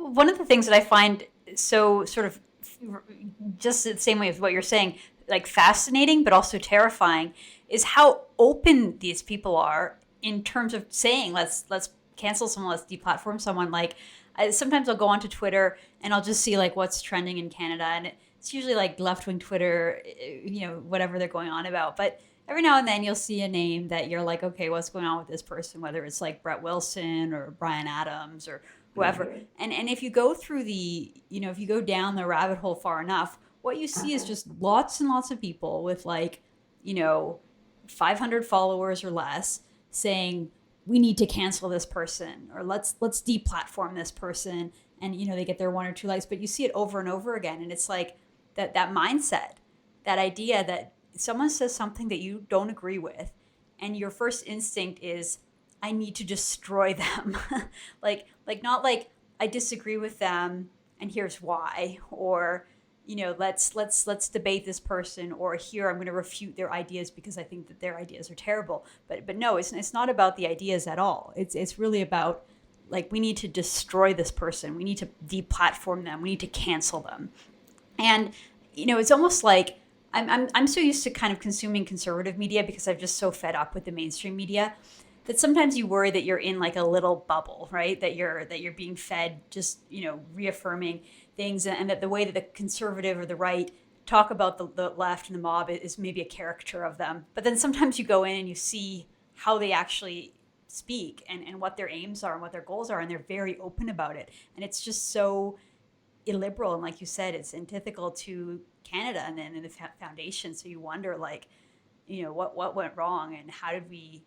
One of the things that I find so sort of just the same way as what you're saying, like fascinating but also terrifying, is how open these people are in terms of saying let's cancel someone, let's deplatform someone. Like sometimes I'll go onto Twitter and I'll just see like what's trending in Canada, and it's usually like left wing Twitter, whatever they're going on about, but. Every now and then you'll see a name that you're like, okay, what's going on with this person? Whether it's like Brett Wilson or Brian Adams or whoever. And if you go through if you go down the rabbit hole far enough, what you see is just lots and lots of people with like, you know, 500 followers or less saying we need to cancel this person or let's deplatform this person, and they get their one or two likes, but you see it over and over again, and it's like that mindset, that idea that someone says something that you don't agree with, and your first instinct is I need to destroy them. like not like I disagree with them and here's why, or let's debate this person, or here I'm going to refute their ideas because I think that their ideas are terrible. But no, it's not about the ideas at all. It's really about like we need to destroy this person. We need to deplatform them. We need to cancel them. And it's almost like I'm so used to kind of consuming conservative media because I'm just so fed up with the mainstream media that sometimes you worry that you're in like a little bubble, right? That you're being fed just reaffirming things, and that the way that the conservative or the right talk about the left and the mob is maybe a caricature of them. But then sometimes you go in and you see how they actually speak and what their aims are and what their goals are, and they're very open about it. And it's just so illiberal, and like you said, it's antithetical to Canada and then in the foundation. So you wonder, like, what went wrong, and how did we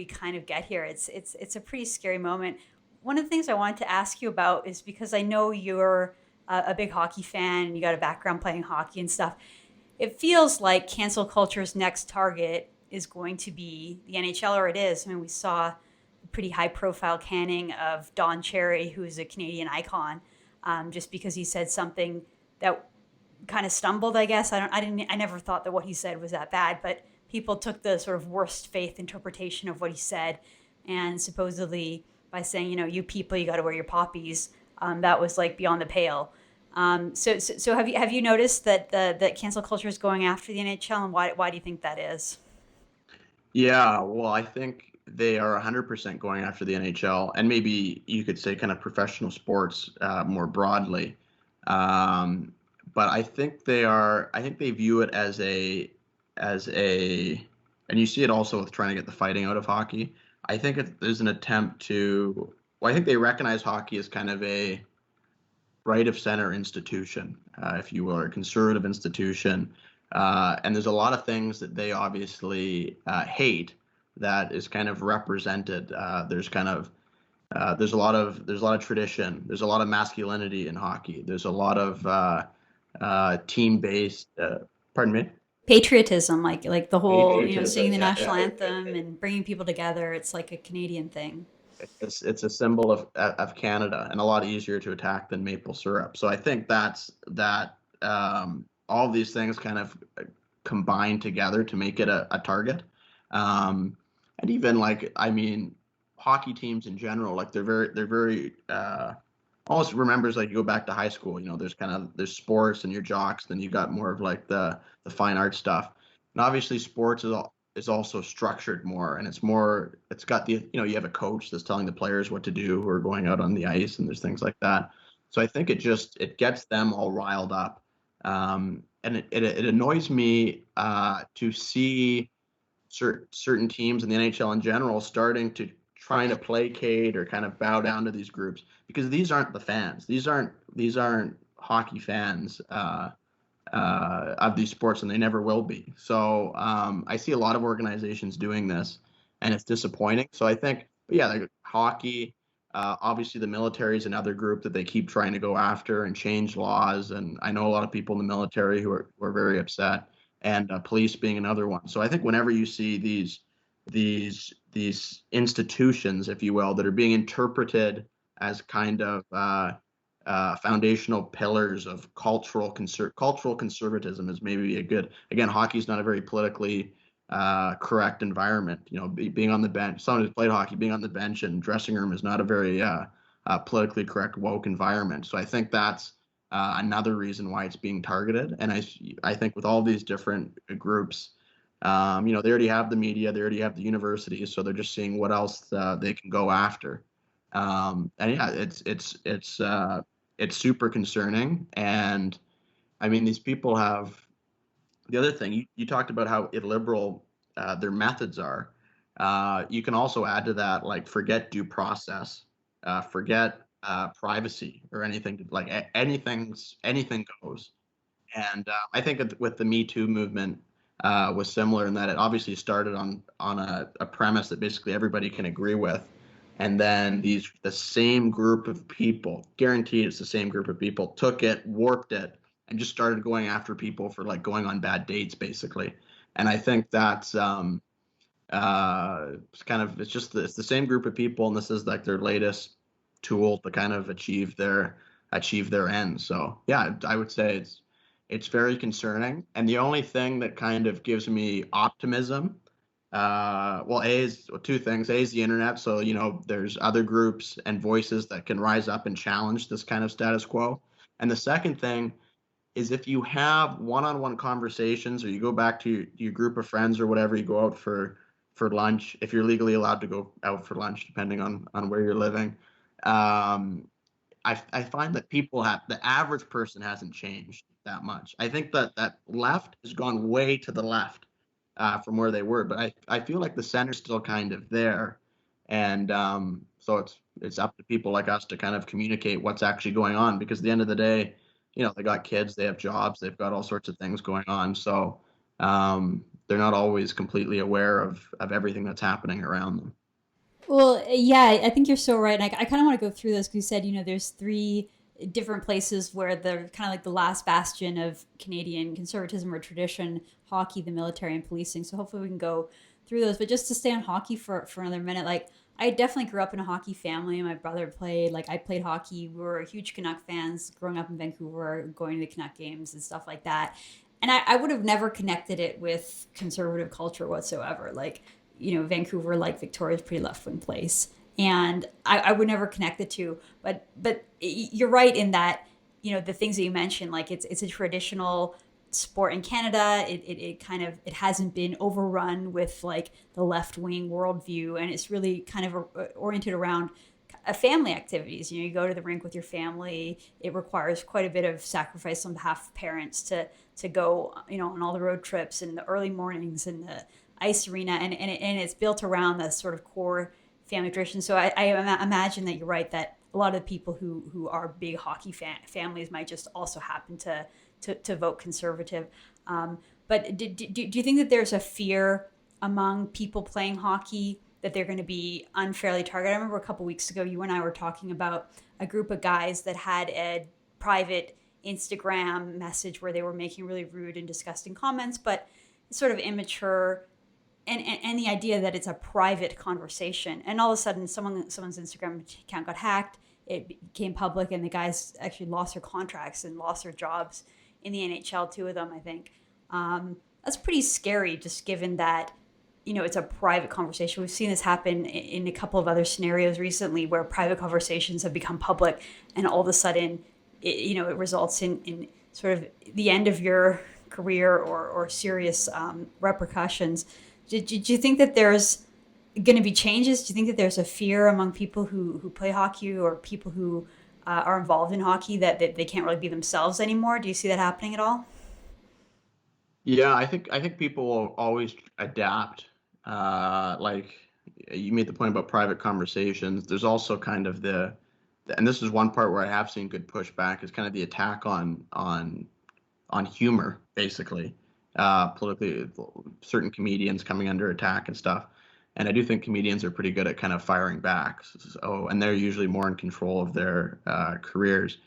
kind of get here? It's a pretty scary moment. One of the things I wanted to ask you about is because I know you're a big hockey fan and you got a background playing hockey and stuff. It feels like cancel culture's next target is going to be the NHL, or it is. I mean, we saw a pretty high profile canning of Don Cherry, who's a Canadian icon, just because he said something that kind of stumbled, I guess. I never thought that what he said was that bad, but people took the sort of worst faith interpretation of what he said, and supposedly by saying, you people, you got to wear your poppies, that was like beyond the pale. So have you noticed that that cancel culture is going after the NHL, and why do you think that is? Yeah, well, I think they are 100% going after the NHL, and maybe you could say kind of professional sports more broadly. Um, but I think they are. I think they view it as a, and you see it also with trying to get the fighting out of hockey. I think there's an attempt to. Well, I think they recognize hockey as kind of a right of center institution, if you will, or a conservative institution. And there's a lot of things that they obviously hate that is kind of represented. There's a lot of tradition. There's a lot of masculinity in hockey. There's a lot of team based. Pardon me. Patriotism, like the whole, Patriotism. singing the Yeah, national anthem and bringing people together. It's like a Canadian thing. it's a symbol of Canada, and a lot easier to attack than maple syrup. So I think that all of these things kind of combine together to make it a target. And even like, I mean, hockey teams in general, like they're very almost remembers, like, you go back to high school, there's sports and your jocks, then you got more of like the fine art stuff. And obviously sports is also structured more, and it's got you have a coach that's telling the players what to do who are going out on the ice, and there's things like that. So I think it gets them all riled up. And it annoys me to see certain teams in the NHL in general starting to trying to placate or kind of bow down to these groups, because these aren't the fans. These aren't hockey fans of these sports, and they never will be. So I see a lot of organizations doing this, and it's disappointing. So I think, but yeah, like hockey, obviously the military is another group that they keep trying to go after and change laws. And I know a lot of people in the military who are very upset, and police being another one. So I think whenever you see these institutions, if you will, that are being interpreted as kind of foundational pillars of cultural conservatism, is maybe a good. Again, hockey's not a very politically correct environment. Being on the bench, someone who's played hockey, being on the bench and dressing room is not a very politically correct woke environment. So I think that's another reason why it's being targeted. And I think with all these different groups, they already have the media, they already have the universities, so they're just seeing what else they can go after. And yeah, it's super concerning. And I mean, these people have the other thing you talked about how illiberal their methods are. You can also add to that, like, forget due process, forget privacy or anything. Like anything goes. And I think with the Me Too movement was similar in that it obviously started on a premise that basically everybody can agree with, and then the same group of people, guaranteed it's the same group of people, took it, warped it, and just started going after people for like going on bad dates, basically. And I think that's it's the same group of people, and this is like their latest tool to kind of achieve their end. So yeah, I would say it's very concerning. And the only thing that kind of gives me optimism, well, two things. A is the internet. So, there's other groups and voices that can rise up and challenge this kind of status quo. And the second thing is if you have one-on-one conversations, or you go back to your group of friends or whatever, you go out for lunch, if you're legally allowed to go out for lunch, depending on where you're living. I find that the average person hasn't changed that much. I think that left has gone way to the left from where they were, but I feel like the center's still kind of there. And so it's up to people like us to kind of communicate what's actually going on, because at the end of the day, they got kids, they have jobs, they've got all sorts of things going on. So they're not always completely aware of everything that's happening around them. Well, yeah, I think you're so right. And I kind of want to go through this because you said, there's three different places where they're kind of like the last bastion of Canadian conservatism or tradition: hockey, the military, and policing. So hopefully we can go through those. But just to stay on hockey for another minute, like, I definitely grew up in a hockey family. My brother played, like, I played hockey. We were huge Canuck fans growing up in Vancouver, going to the Canuck games and stuff like that. And I would have never connected it with conservative culture whatsoever. Like, Vancouver, like Victoria, is a pretty left wing place, and I would never connect the two. But you're right in that the things that you mentioned, like it's a traditional sport in Canada. It hasn't been overrun with like the left wing worldview, and it's really kind of oriented around family activities. You go to the rink with your family. It requires quite a bit of sacrifice on behalf of parents to go on all the road trips and the early mornings and the ice arena, and it's built around the sort of core family tradition. So I imagine that you're right, that a lot of the people who are big hockey families might just also happen to vote conservative. But do you think that there's a fear among people playing hockey that they're going to be unfairly targeted? I remember a couple weeks ago, you and I were talking about a group of guys that had a private Instagram message where they were making really rude and disgusting comments, but sort of immature, and the idea that it's a private conversation, and all of a sudden someone's Instagram account got hacked, it became public, and the guys actually lost their contracts and lost their jobs in the NHL, two of them, I think. That's pretty scary, just given that it's a private conversation. We've seen this happen in a couple of other scenarios recently where private conversations have become public, and all of a sudden it results in sort of the end of your career or serious repercussions. Do you think that there's going to be changes? Do you think that there's a fear among people who play hockey, or people who are involved in hockey, that they can't really be themselves anymore? Do you see that happening at all? Yeah, I think people will always adapt. Like you made the point about private conversations. There's also kind of and this is one part where I have seen good pushback, is kind of the attack on humor, basically. Politically, certain comedians coming under attack and stuff. And I do think comedians are pretty good at kind of firing back. So, and they're usually more in control of their careers.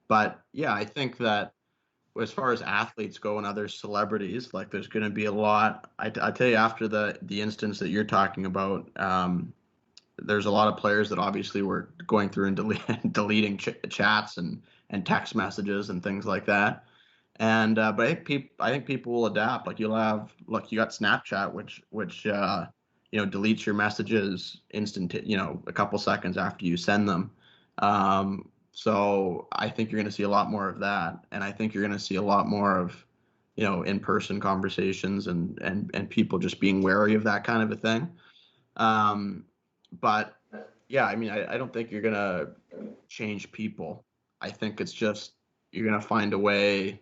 But yeah, I think that as far as athletes go and other celebrities, like there's going to be a lot. I tell you, after the instance that you're talking about, there's a lot of players that obviously were going through and deleting chats and text messages and things like that. And but I think people will adapt. Like you got Snapchat, which deletes your messages a couple seconds after you send them. So I think you're going to see a lot more of that, and I think you're going to see a lot more of, in-person conversations and people just being wary of that kind of a thing. But yeah, I mean, I don't think you're going to change people. I think it's just you're going to find a way.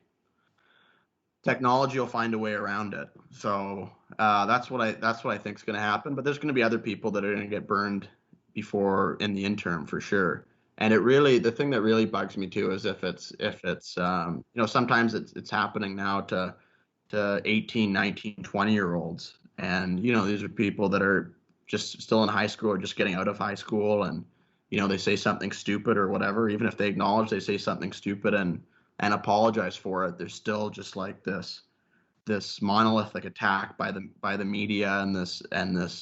Technology will find a way around it. So that's what I think is going to happen. But there's going to be other people that are going to get burned before in the interim for sure. And the thing that really bugs me too is if it's sometimes it's happening now to 18, 19, 20-year olds, and these are people that are just still in high school or just getting out of high school, and they say something stupid or whatever. Even if they acknowledge they say something stupid and apologize for it, there's still just like this monolithic attack by the media and this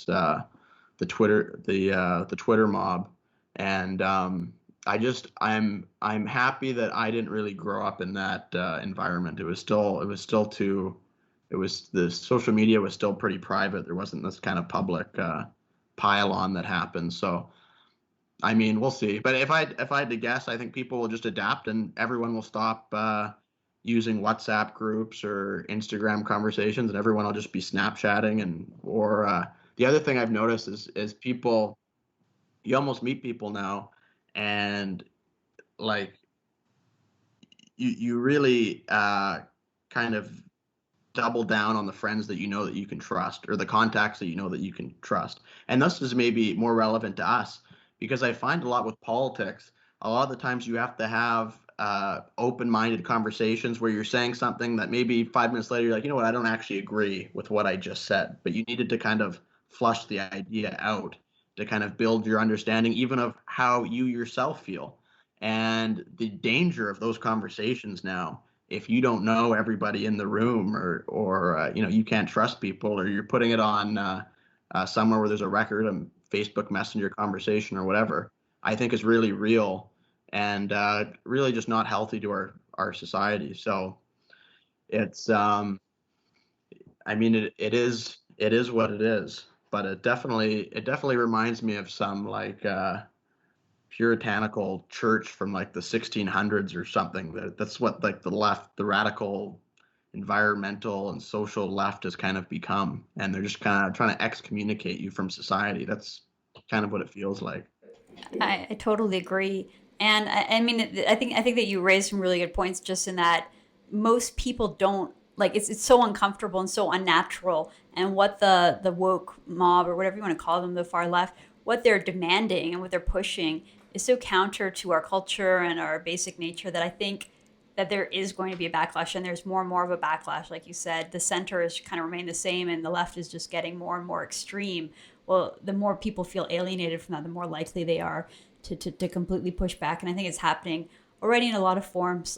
the Twitter mob. And I'm happy that I didn't really grow up in that environment. The social media was still pretty private. There wasn't this kind of public pile on that happened. So I mean, we'll see. But if I had to guess, I think people will just adapt and everyone will stop using WhatsApp groups or Instagram conversations, and everyone will just be Snapchatting. Or the other thing I've noticed is people, you almost meet people now, and like you really kind of double down on the friends that that you can trust, or the contacts that that you can trust. And this is maybe more relevant to us because I find a lot with politics, a lot of the times you have to have open-minded conversations where you're saying something that maybe 5 minutes later you're like, you know what, I don't actually agree with what I just said, but you needed to kind of flush the idea out to kind of build your understanding even of how you yourself feel. And the danger of those conversations now, if you don't know everybody in the room, or you can't trust people, or you're putting it on somewhere where there's a record, a Facebook Messenger conversation or whatever, I think is really real, and really just not healthy to our society. So it's I mean, it is what it is, but it definitely reminds me of some like puritanical church from like the 1600s or something. That's what like the radical environmental and social left has kind of become, and they're just kind of trying to excommunicate you from society. That's kind of what it feels like. I totally agree. And I mean, I think that you raised some really good points just in that most people don't like it's so uncomfortable and so unnatural. And what the woke mob or whatever you want to call them, the far left, what they're demanding and what they're pushing is so counter to our culture and our basic nature that I think that there is going to be a backlash, and there's more and more of a backlash. Like you said, the center is kind of remain the same and the left is just getting more and more extreme. Well, the more people feel alienated from that, the more likely they are to completely push back. And I think it's happening already in a lot of forms.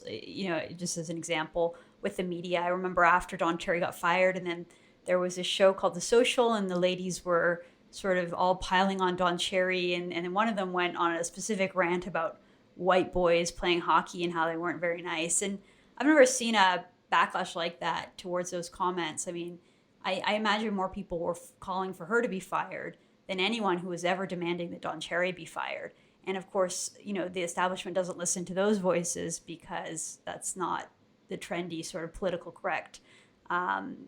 Just as an example, with the media, I remember after Don Cherry got fired, and then there was a show called The Social, and the ladies were sort of all piling on Don Cherry, and one of them went on a specific rant about white boys playing hockey and how they weren't very nice. And I've never seen a backlash like that towards those comments. I mean, I imagine more people were calling for her to be fired than anyone who was ever demanding that Don Cherry be fired. And of course, the establishment doesn't listen to those voices because that's not the trendy sort of political correct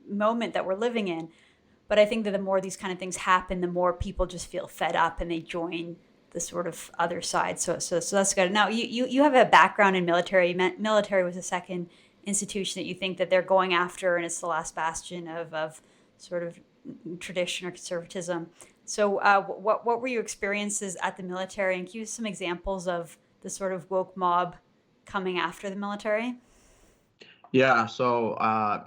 moment that we're living in. But I think that the more these kind of things happen, the more people just feel fed up and they join the sort of other side. So that's good. Now, you have a background in military. Military was the second institution that you think that they're going after, and it's the last bastion of sort of tradition or conservatism. So what were your experiences at the military, and give us some examples of the sort of woke mob coming after the military? Yeah, so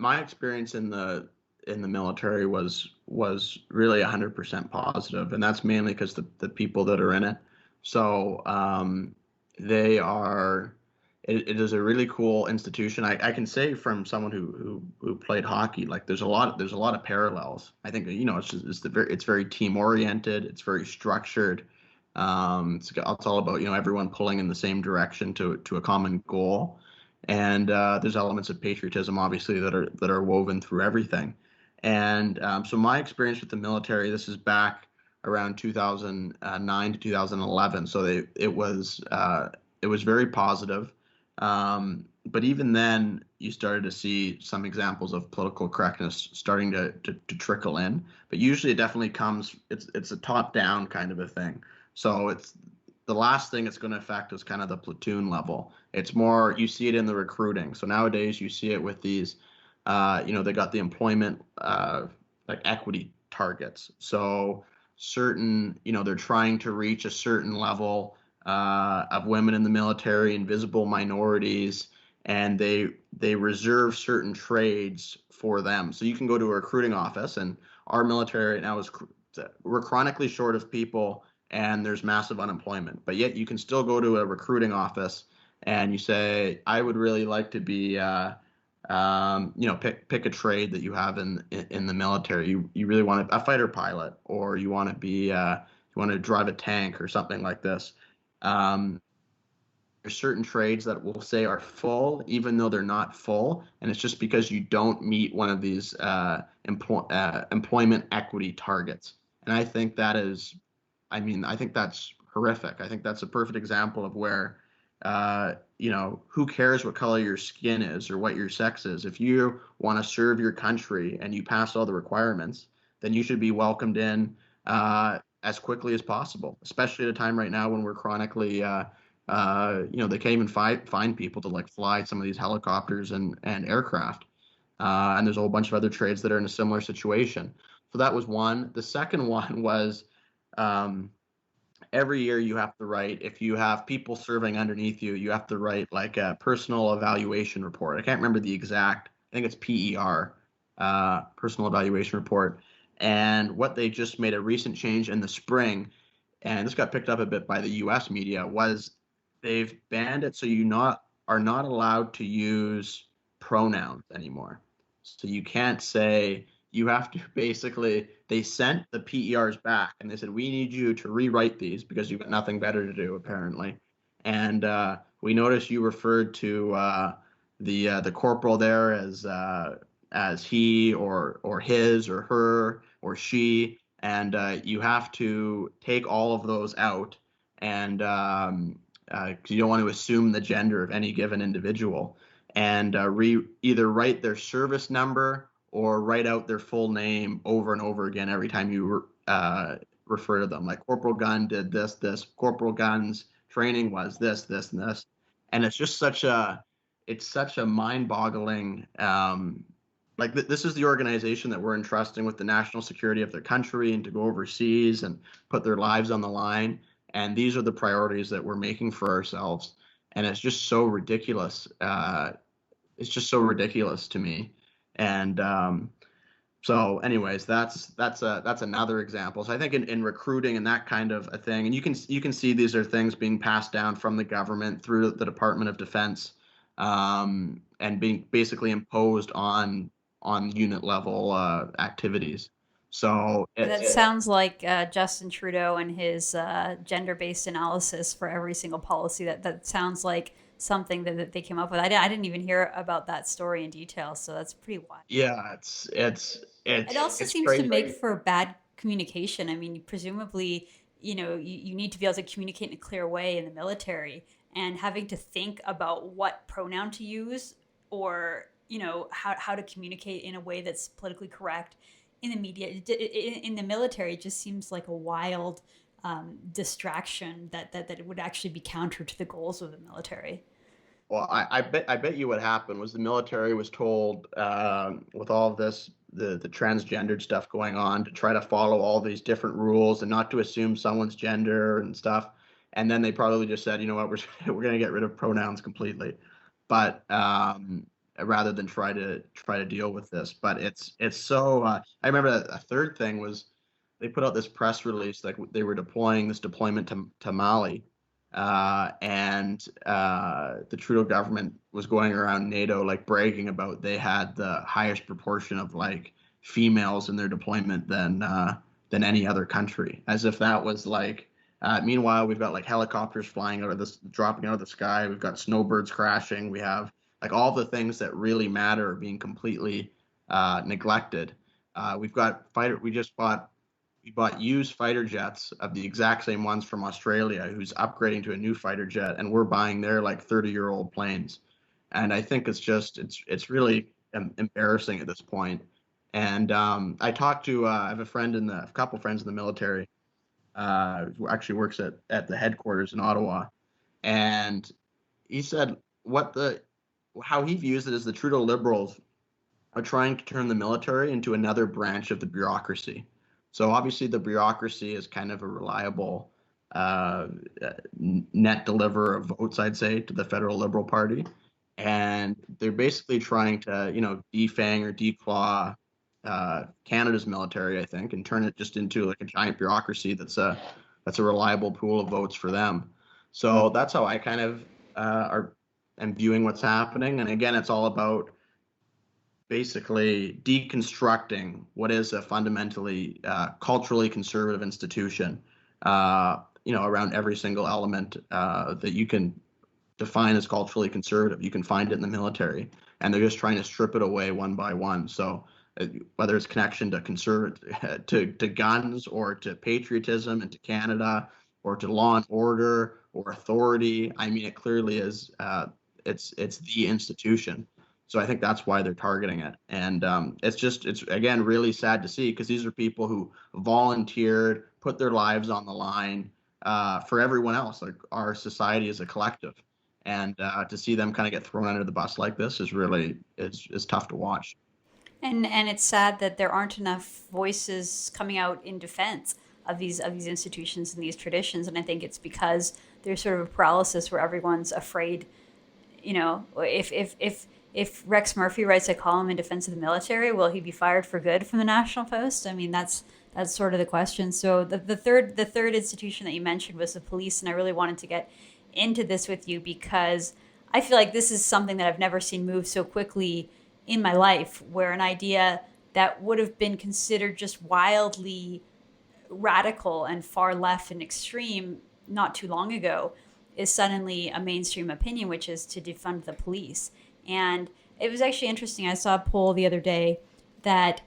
my experience in the military was really 100% positive, and that's mainly because the people that are in it. So they are. It is a really cool institution. I can say from someone who played hockey, like there's a lot of parallels. I think it's very team oriented. It's very structured. It's all about everyone pulling in the same direction to a common goal, and there's elements of patriotism obviously that are woven through everything. And so my experience with the military, this is back around 2009 to 2011. So it was very positive. But even then, you started to see some examples of political correctness starting to trickle in. But usually, it definitely comes. It's a top down kind of a thing. So it's the last thing it's going to affect is kind of the platoon level. It's more, you see it in the recruiting. So nowadays you see it with these, they got the employment like equity targets. So certain, they're trying to reach a certain level of women in the military, invisible minorities, and they reserve certain trades for them. So you can go to a recruiting office, and our military right now we're chronically short of people, and there's massive unemployment. But yet you can still go to a recruiting office and you say, I would really like to be, pick a trade that you have in the military. You really want a fighter pilot, or you want to be, you want to drive a tank or something like this. There's certain trades that we'll say are full, even though they're not full, and it's just because you don't meet one of these employment equity targets. And I think I think that's horrific. I think that's a perfect example of where, who cares what color your skin is or what your sex is? If you want to serve your country and you pass all the requirements, then you should be welcomed in as quickly as possible, especially at a time right now when we're chronically, they can't even find people to like fly some of these helicopters and aircraft. And there's a whole bunch of other trades that are in a similar situation. So that was one. The second one was, every year you have to write, if you have people serving underneath you, you have to write like a personal evaluation report. I can't remember the exact, I think it's PER, personal evaluation report. And what they just made a recent change in the spring, and this got picked up a bit by the US media, was they've banned it so are not allowed to use pronouns anymore. So you can't say, you have to basically, they sent the PERs back and they said, we need you to rewrite these because you've got nothing better to do, apparently. And we noticed you referred to the corporal there as he or his or her or she, and you have to take all of those out, and you don't want to assume the gender of any given individual, and either write their service number or write out their full name over and over again every time you refer to them. Like Corporal Gunn did this, Corporal Gunn's training was this, and this. And it's just such a mind-boggling, this is the organization that we're entrusting with the national security of their country and to go overseas and put their lives on the line. And these are the priorities that we're making for ourselves. And it's just so ridiculous. It's just so ridiculous to me. And so anyways, that's another example. So I think in recruiting and that kind of a thing, and you can see these are things being passed down from the government through the Department of Defense, and being basically imposed on unit level activities. So that sounds like Justin Trudeau and his gender-based analysis for every single policy. That sounds like something that they came up with. I didn't even hear about that story in detail, so that's pretty wild. Yeah, It also seems crazy. to make for bad communication. I mean, presumably, you need to be able to communicate in a clear way in the military, and having to think about what pronoun to use, or how to communicate in a way that's politically correct in the media, in the military, it just seems like a wild distraction that would actually be counter to the goals of the military. Well, I bet you what happened was the military was told, with all of this, the transgendered stuff going on, to try to follow all these different rules and not to assume someone's gender and stuff. And then they probably just said, you know what, we're going to get rid of pronouns completely, but rather than try to deal with this. But it's so. I remember a third thing was they put out this press release, like they were deploying this deployment to Mali, and the Trudeau government was going around NATO like bragging about they had the highest proportion of like females in their deployment than any other country, as if that was like. Meanwhile, we've got like helicopters flying dropping out of the sky. We've got snowbirds crashing. We have like all the things that really matter being completely neglected. We just bought we bought used fighter jets of the exact same ones from Australia, who's upgrading to a new fighter jet, and we're buying their like 30-year-old planes. And I think it's really embarrassing at this point. And I talked to I have a couple friends in the military who actually works at the headquarters in Ottawa, and he said how he views it is the Trudeau Liberals are trying to turn the military into another branch of the bureaucracy. So obviously the bureaucracy is kind of a reliable uh, net deliverer of votes, I'd say, to the federal Liberal Party, and they're basically trying to, defang or declaw Canada's military, I think, and turn it just into like a giant bureaucracy that's a reliable pool of votes for them. So that's how I kind of am viewing what's happening. And again, it's all about basically deconstructing what is a fundamentally culturally conservative institution, around every single element that you can define as culturally conservative. You can find it in the military, and they're just trying to strip it away one by one. So whether it's connection to to guns, or to patriotism and to Canada, or to law and order or authority, I mean, it clearly is. It's the institution. So I think that's why they're targeting it. And it's again really sad to see, because these are people who volunteered, put their lives on the line for everyone else, like our society as a collective. And to see them kind of get thrown under the bus like this is tough to watch. And it's sad that there aren't enough voices coming out in defense of these institutions and these traditions. And I think it's because there's sort of a paralysis where everyone's afraid. If Rex Murphy writes a column in defense of the military, will he be fired for good from the National Post? I mean, that's sort of the question. So the third institution that you mentioned was the police, and I really wanted to get into this with you because I feel like this is something that I've never seen move so quickly in my life, where an idea that would have been considered just wildly radical and far left and extreme not too long ago is suddenly a mainstream opinion, which is to defund the police. And it was actually interesting. I saw a poll the other day that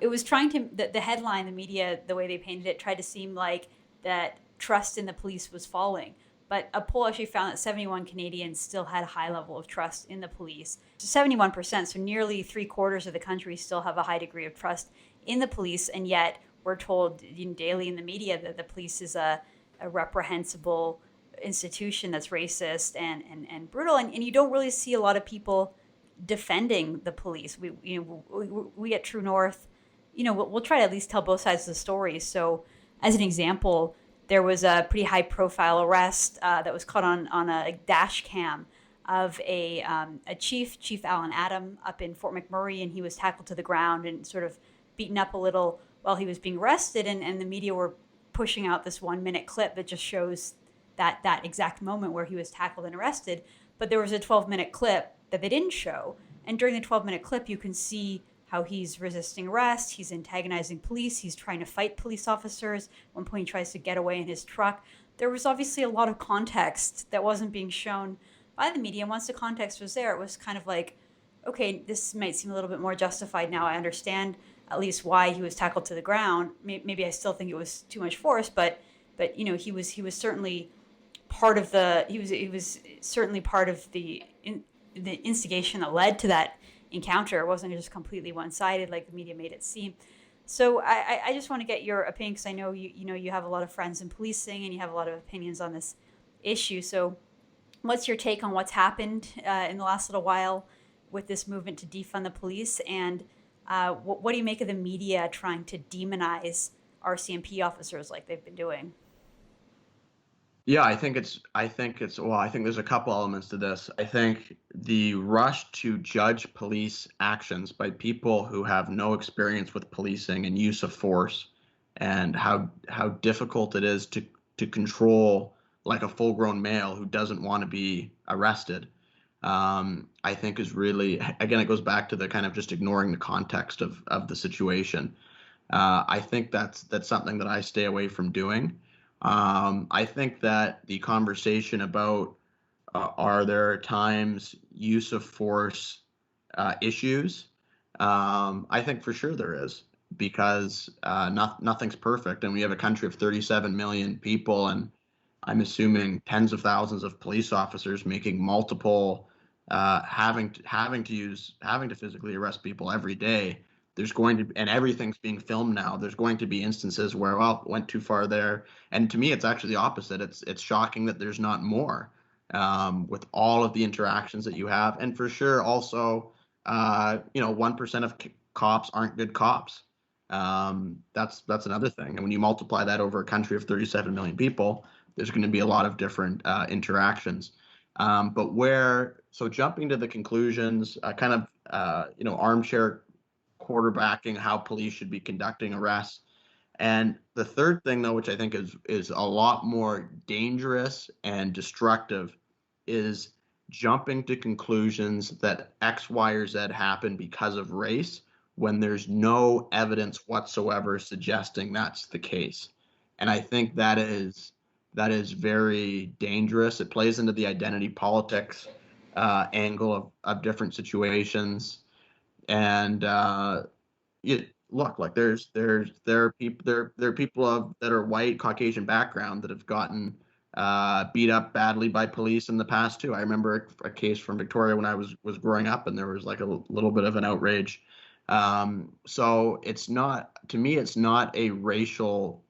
it was trying to, the headline, the media, the way they painted it, tried to seem like that trust in the police was falling. But a poll actually found that 71 Canadians still had a high level of trust in the police. So 71%, so nearly 3/4 of the country still have a high degree of trust in the police. And yet we're told daily in the media that the police is a reprehensible institution that's racist and brutal. And you don't really see a lot of people defending the police. We at True North, we'll try to at least tell both sides of the story. So as an example, there was a pretty high profile arrest that was caught on a dash cam of a Chief Alan Adam up in Fort McMurray, and he was tackled to the ground and sort of beaten up a little while he was being arrested. And the media were pushing out this 1-minute clip that just shows that exact moment where he was tackled and arrested. But there was a 12-minute clip that they didn't show. And during the 12-minute clip, you can see how he's resisting arrest, he's antagonizing police, he's trying to fight police officers. At one point, he tries to get away in his truck. There was obviously a lot of context that wasn't being shown by the media. And once the context was there, it was kind of like, okay, this might seem a little bit more justified now. I understand at least why he was tackled to the ground. Maybe I still think it was too much force, but he was certainly part of he was certainly part of the instigation that led to that encounter. It wasn't just completely one-sided like the media made it seem. So I just want to get your opinion, because I know you have a lot of friends in policing and you have a lot of opinions on this issue. So what's your take on what's happened in the last little while with this movement to defund the police, and what do you make of the media trying to demonize RCMP officers like they've been doing? Yeah, I think there's a couple elements to this. I think the rush to judge police actions by people who have no experience with policing and use of force, and how difficult it is to control like a full-grown male who doesn't want to be arrested, I think is really, again, it goes back to the kind of just ignoring the context of the situation. I think that's something that I stay away from doing. I think that the conversation about are there times use of force issues, I think for sure there is. because nothing's perfect, and we have a country of 37 million people, and I'm assuming tens of thousands of police officers making multiple, having to physically arrest people every day. There's going to, and everything's being filmed now. There's going to be instances where, well, went too far there. And to me, it's actually the opposite. It's shocking that there's not more, with all of the interactions that you have, and for sure also, 1% of cops aren't good cops. That's another thing. And when you multiply that over a country of 37 million people, there's going to be a lot of different interactions. So jumping to the conclusions, kind of, armchair quarterbacking how police should be conducting arrests. And the third thing, though, which I think is a lot more dangerous and destructive, is jumping to conclusions that X, Y, or Z happened because of race when there's no evidence whatsoever suggesting that's the case. And I think that is very dangerous. It plays into the identity politics angle of different situations. And look, like there are people that are white, Caucasian background that have gotten beat up badly by police in the past too. I remember a case from Victoria when I was growing up, and there was like a little bit of an outrage. So it's not, to me, it's not a racial,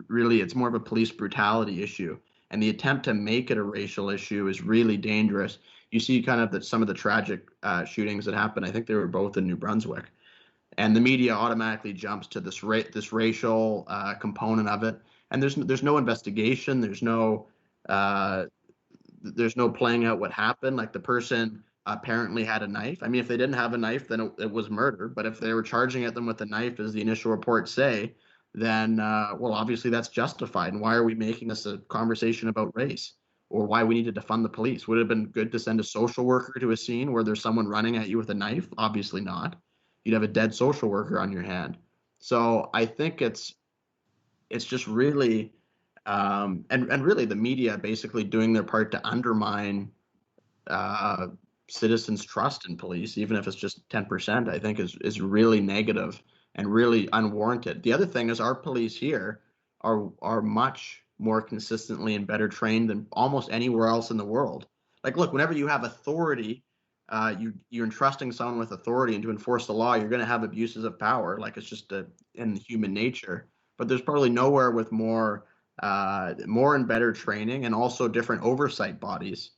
really, it's more of a police brutality issue. And the attempt to make it a racial issue is really dangerous. You see kind of some of the tragic shootings that happened. I think they were both in New Brunswick. And the media automatically jumps to this racial component of it. And there's no investigation. There's no playing out what happened. Like, the person apparently had a knife. I mean, if they didn't have a knife, then it was murder. But if they were charging at them with a knife, as the initial reports say, then, well, obviously that's justified. And why are we making this a conversation about race, or why we need to defund the police? Would it have been good to send a social worker to a scene where there's someone running at you with a knife? Obviously not. You'd have a dead social worker on your hand. So I think it's just really, and really the media basically doing their part to undermine citizens' trust in police, even if it's just 10%, I think is really negative and really unwarranted. The other thing is our police here are much more consistently and better trained than almost anywhere else in the world. Like, look, whenever you have authority, you're entrusting someone with authority, and to enforce the law, you're going to have abuses of power. Like, it's just in human nature. But there's probably nowhere with more and better training, and also different oversight bodies,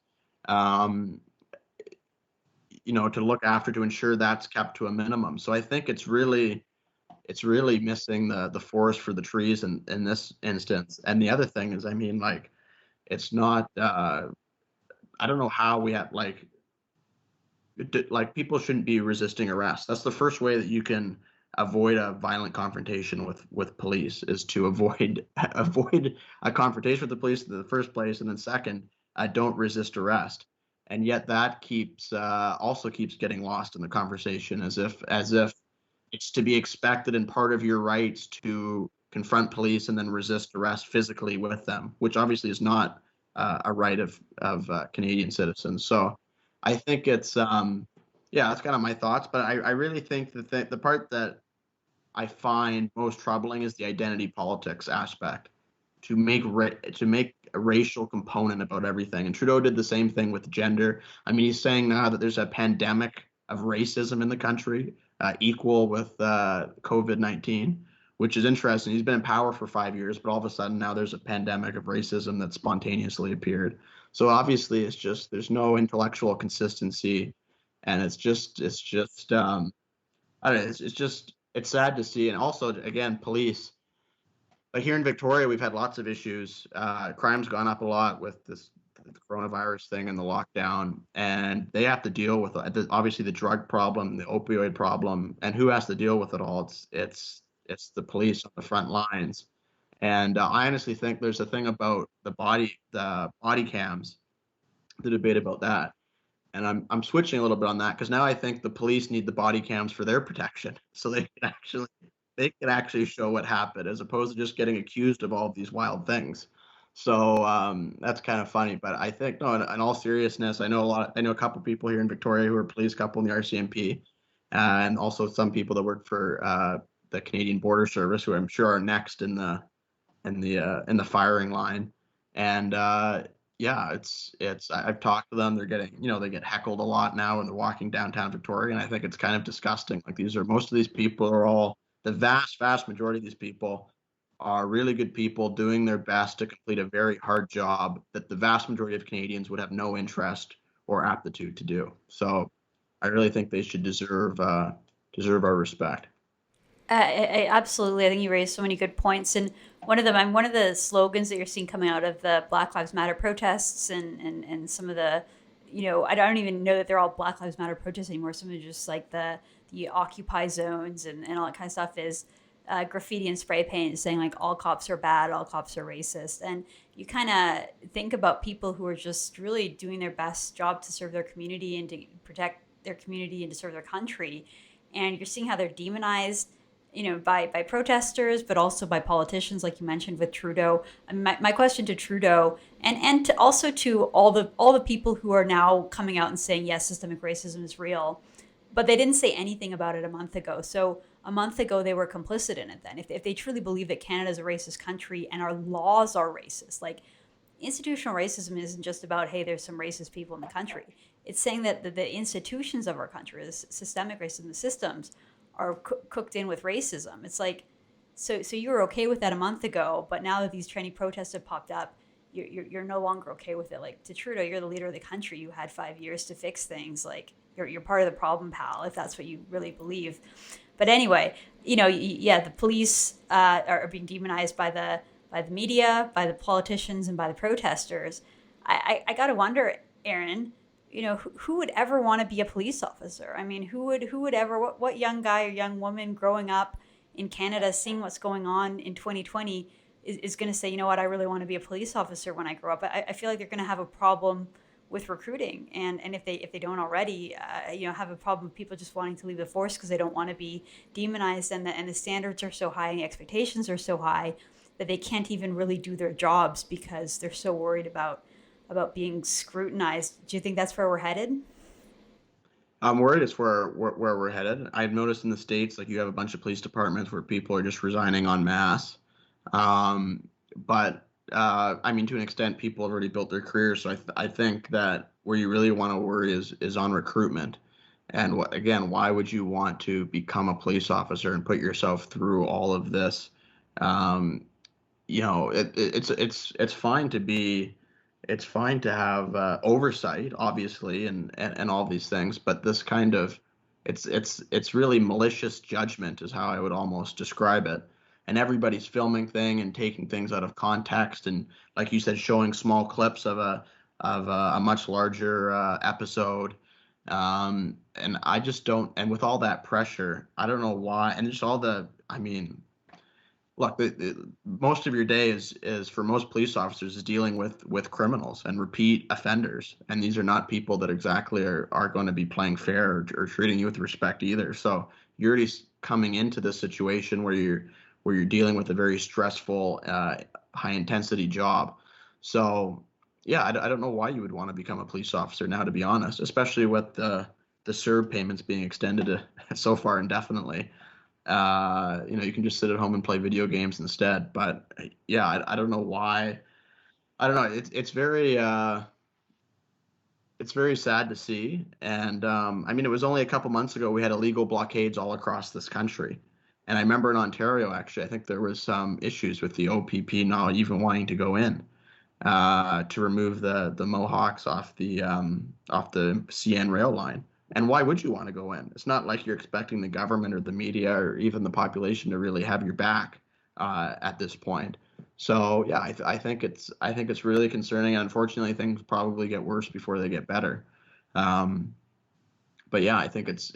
to look after, to ensure that's kept to a minimum. So I think it's really missing the forest for the trees in this instance. And the other thing is, I mean, like, it's not, I don't know how we have, like people shouldn't be resisting arrest. That's the first way that you can avoid a violent confrontation with police, is to avoid a confrontation with the police in the first place, and then second, don't resist arrest. And yet that also keeps getting lost in the conversation, as if it's to be expected and part of your rights to confront police and then resist arrest physically with them, which obviously is not a right of Canadian citizens. So I think it's that's kind of my thoughts. But I really think that the part that I find most troubling is the identity politics aspect, to make a racial component about everything. And Trudeau did the same thing with gender. I mean, he's saying now that there's a pandemic of racism in the country, equal with COVID-19, which is interesting. He's been in power for 5 years, but all of a sudden now there's a pandemic of racism that spontaneously appeared. So obviously it's just, there's no intellectual consistency, and it's sad to see. And also, again, police. But here in Victoria, we've had lots of issues. Crime's gone up a lot with the coronavirus thing and the lockdown, and they have to deal with obviously the drug problem, the opioid problem, and who has to deal with it all? It's the police on the front lines. And I honestly think there's a thing about the body cams, the debate about that. And I'm switching a little bit on that, because now I think the police need the body cams for their protection, so they can actually show what happened, as opposed to just getting accused of all of these wild things. So that's kind of funny. But I think, no, in all seriousness, I know a couple people here in Victoria who are police, couple in the RCMP, and also some people that work for the Canadian Border Service, who I'm sure are next in the firing line. And yeah, I've talked to them. They're getting, they get heckled a lot now when they're walking downtown Victoria, and I think it's kind of disgusting. Like most of these people are all the vast majority of these people are really good people doing their best to complete a very hard job that the vast majority of Canadians would have no interest or aptitude to do. So I really think they should deserve our respect. Absolutely. I think you raised so many good points, and one of the slogans that you're seeing coming out of the Black Lives Matter protests, and some of the, I don't even know that they're all Black Lives Matter protests anymore. Some of them are just like the Occupy zones and all that kind of stuff is graffiti and spray paint saying like all cops are bad, all cops are racist, and you kind of think about people who are just really doing their best job to serve their community and to protect their community and to serve their country, and you're seeing how they're demonized, by protesters, but also by politicians, like you mentioned with Trudeau. I mean, my question to Trudeau, and to also to all the people who are now coming out and saying yes, systemic racism is real, but they didn't say anything about it a month ago. So a month ago they were complicit in it. Then, if they truly believe that Canada is a racist country and our laws are racist, like institutional racism isn't just about, hey, there's some racist people in the country. It's saying that the institutions of our country, the systemic racism, the systems, are cooked in with racism. It's like, so you were okay with that a month ago, but now that these trendy protests have popped up, you're no longer okay with it. Like, to Trudeau, you're the leader of the country. You had 5 years to fix things. Like, you're part of the problem, pal, if that's what you really believe. But anyway, yeah, the police are being demonized by the media, by the politicians, and by the protesters. I gotta wonder, Aaron, who would ever want to be a police officer? I mean, who would ever, what young guy or young woman growing up in Canada, seeing what's going on in 2020, is going to say, you know what, I really want to be a police officer when I grow up? I feel like they're going to have a problem with recruiting, and if they don't already, have a problem with people just wanting to leave the force because they don't want to be demonized, and the standards are so high and the expectations are so high that they can't even really do their jobs because they're so worried about being scrutinized. Do you think that's where we're headed? I'm worried it's where we're headed. I've noticed in the States, like you have a bunch of police departments where people are just resigning en masse. But I mean, to an extent, people have already built their careers. So I think that where you really want to worry is on recruitment. And again, why would you want to become a police officer and put yourself through all of this? Um, it's fine to be it's fine to have oversight, obviously, and all these things, but this kind of it's really malicious judgment is how I would almost describe it. And everybody's filming and taking things out of context, and like you said, showing small clips of a much larger episode. And I just don't. And with all that pressure, I don't know why. And just all the, I mean, look, most of your day is for most police officers is dealing with criminals and repeat offenders, and these are not people that exactly are going to be playing fair or treating you with respect either. So you're already coming into this situation where you're dealing with a very stressful, high intensity job. So yeah, I don't know why you would want to become a police officer now, to be honest, especially with the CERB payments being extended so far indefinitely. You can just sit at home and play video games instead. But yeah, I don't know why. I don't know. It's very sad to see. And I mean, it was only a couple months ago we had illegal blockades all across this country. And I remember in Ontario, actually, I think there was some issues with the OPP not even wanting to go in to remove the Mohawks off the CN rail line. And why would you want to go in? It's not like you're expecting the government or the media or even the population to really have your back at this point. So yeah, I think it's really concerning. Unfortunately, things probably get worse before they get better. Um, but yeah, I think it's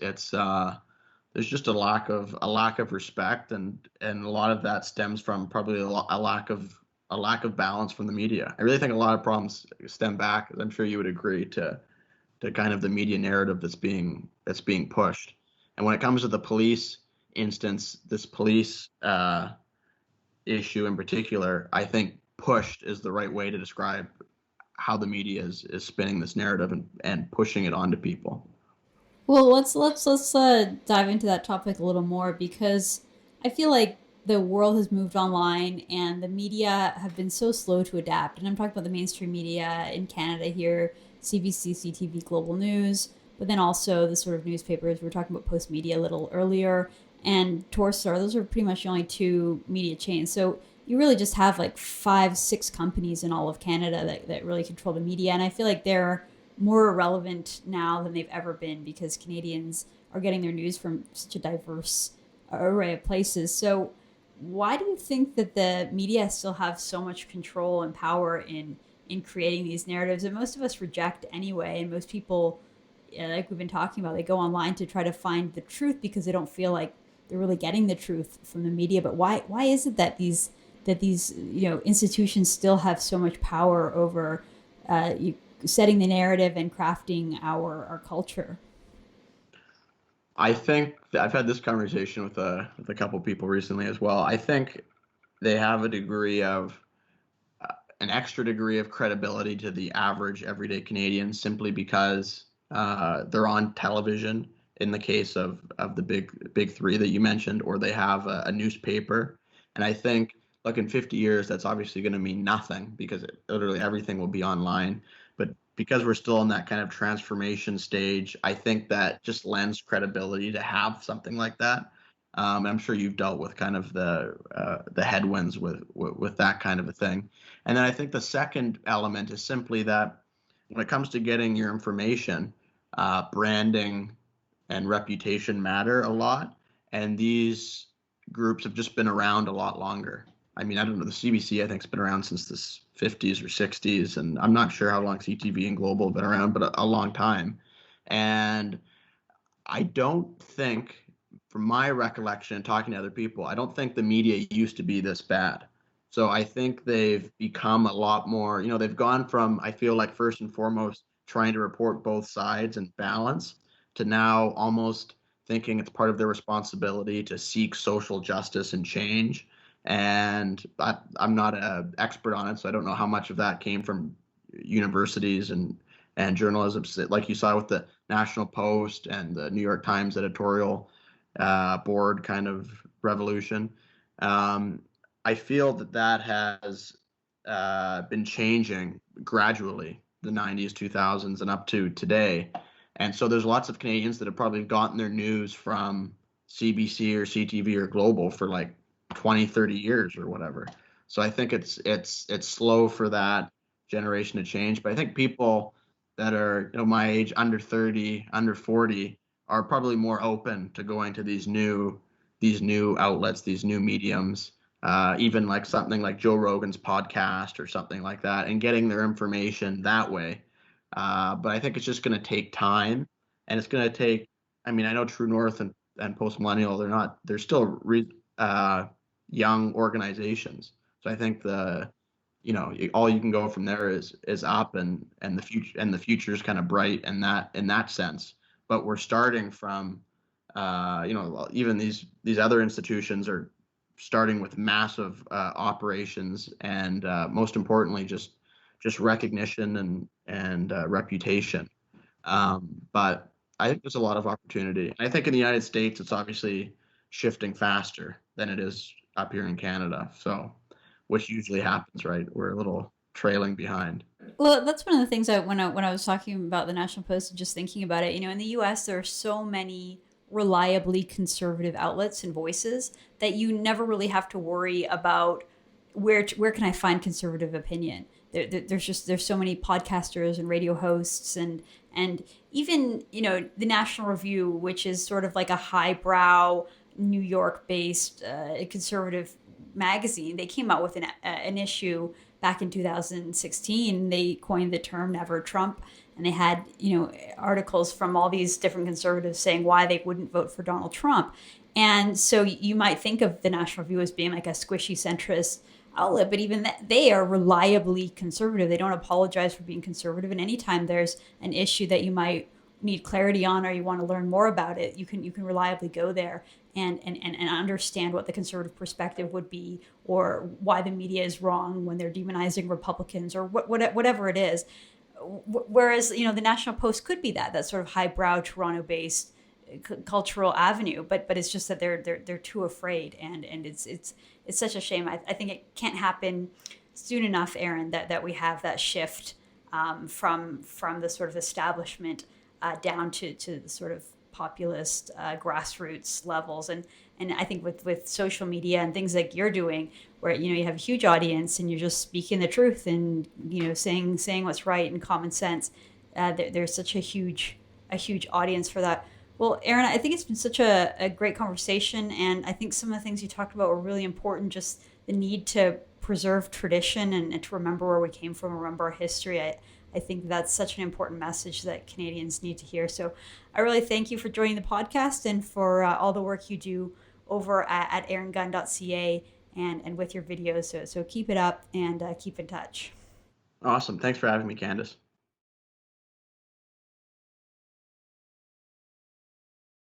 there's just a lack of respect, and a lot of that stems from probably a lack of balance from the media. I really think a lot of problems stem back, as I'm sure you would agree, to kind of the media narrative that's being pushed. And when it comes to the police instance, this police issue in particular, I think pushed is the right way to describe how the media is spinning this narrative and pushing it onto people. Well, let's dive into that topic a little more, because I feel like the world has moved online and the media have been so slow to adapt. And I'm talking about the mainstream media in Canada here, CBC, CTV, Global News, but then also the sort of newspapers. We were talking about Post Media a little earlier, and Torstar. Those are pretty much the only two media chains. So you really just have like five, six companies in all of Canada that really control the media. And I feel like they're more relevant now than they've ever been because Canadians are getting their news from such a diverse array of places. So why do you think that the media still have so much control and power in creating these narratives that most of us reject anyway? And most people, like we've been talking about, they go online to try to find the truth because they don't feel like they're really getting the truth from the media. But why is it that these institutions still have so much power over setting the narrative and crafting our culture? I think I've had this conversation with a couple people recently as well. I think they have a degree of an extra degree of credibility to the average everyday Canadian simply because they're on television in the case of the big three that you mentioned, or they have a newspaper. And I think, look, in 50 years, that's obviously going to mean nothing because literally everything will be online. But because we're still in that kind of transformation stage, I think that just lends credibility to have something like that. I'm sure you've dealt with kind of the headwinds with that kind of a thing. And then I think the second element is simply that when it comes to getting your information, branding and reputation matter a lot. And these groups have just been around a lot longer. I mean, I don't know, the CBC, I think, has been around since the 50s or 60s. And I'm not sure how long CTV and Global have been around, but a long time. And I don't think, from my recollection and talking to other people, I don't think the media used to be this bad. So I think they've become a lot more, they've gone from, I feel like, first and foremost, trying to report both sides and balance to now almost thinking it's part of their responsibility to seek social justice and change. And I'm not an expert on it, so I don't know how much of that came from universities and journalism, like you saw with the National Post and the New York Times editorial board kind of revolution. Um, I feel that has been changing gradually, the 90s, 2000s, and up to today. And so there's lots of Canadians that have probably gotten their news from CBC or CTV or Global for like 20, 30 years or whatever. So I think it's slow for that generation to change. But I think people that are my age, under 30, under 40, are probably more open to going to these new outlets, these new mediums, even like something like Joe Rogan's podcast or something like that, and getting their information that way. But I think it's just going to take time, and it's going to take. I mean, I know True North and Post Millennial, they're still young organizations. So I think all you can go from there is up, and the future is kind of bright in that sense. But we're starting from even these other institutions are starting with massive operations, and most importantly just recognition and reputation. But I think there's a lot of opportunity. I think in the United States it's obviously shifting faster than it is up here in Canada, so which usually happens, right? We're a little trailing behind. Well, that's one of the things that when I was talking about the National Post and just thinking about it, in the U.S. there are so many reliably conservative outlets and voices that you never really have to worry about where can I find conservative opinion. There's so many podcasters and radio hosts and even the National Review, which is sort of like a highbrow New York based conservative magazine. They came out with an issue back in 2016. They coined the term "Never Trump," and they had articles from all these different conservatives saying why they wouldn't vote for Donald Trump. And so you might think of the National Review as being like a squishy centrist outlet, but even that, they are reliably conservative. They don't apologize for being conservative, and anytime there's an issue that you might need clarity on or you want to learn more about it, you can reliably go there and understand what the conservative perspective would be, or why the media is wrong when they're demonizing Republicans, or whatever it is. Whereas the National Post could be that sort of highbrow Toronto-based cultural avenue, but it's just that they're too afraid, and it's such a shame. I think it can't happen soon enough, Aaron, that we have that shift from the sort of establishment down to the sort of populist grassroots levels. And I think with social media and things like you're doing, where you have a huge audience and you're just speaking the truth and saying what's right and common sense, there's such a huge audience for that. Well, Aaron, I think it's been such a great conversation, and I think some of the things you talked about were really important. Just the need to preserve tradition and to remember where we came from, remember our history. I think that's such an important message that Canadians need to hear. So I really thank you for joining the podcast and for all the work you do over at aarongunn.ca and with your videos. So keep it up and keep in touch. Awesome. Thanks for having me, Candice.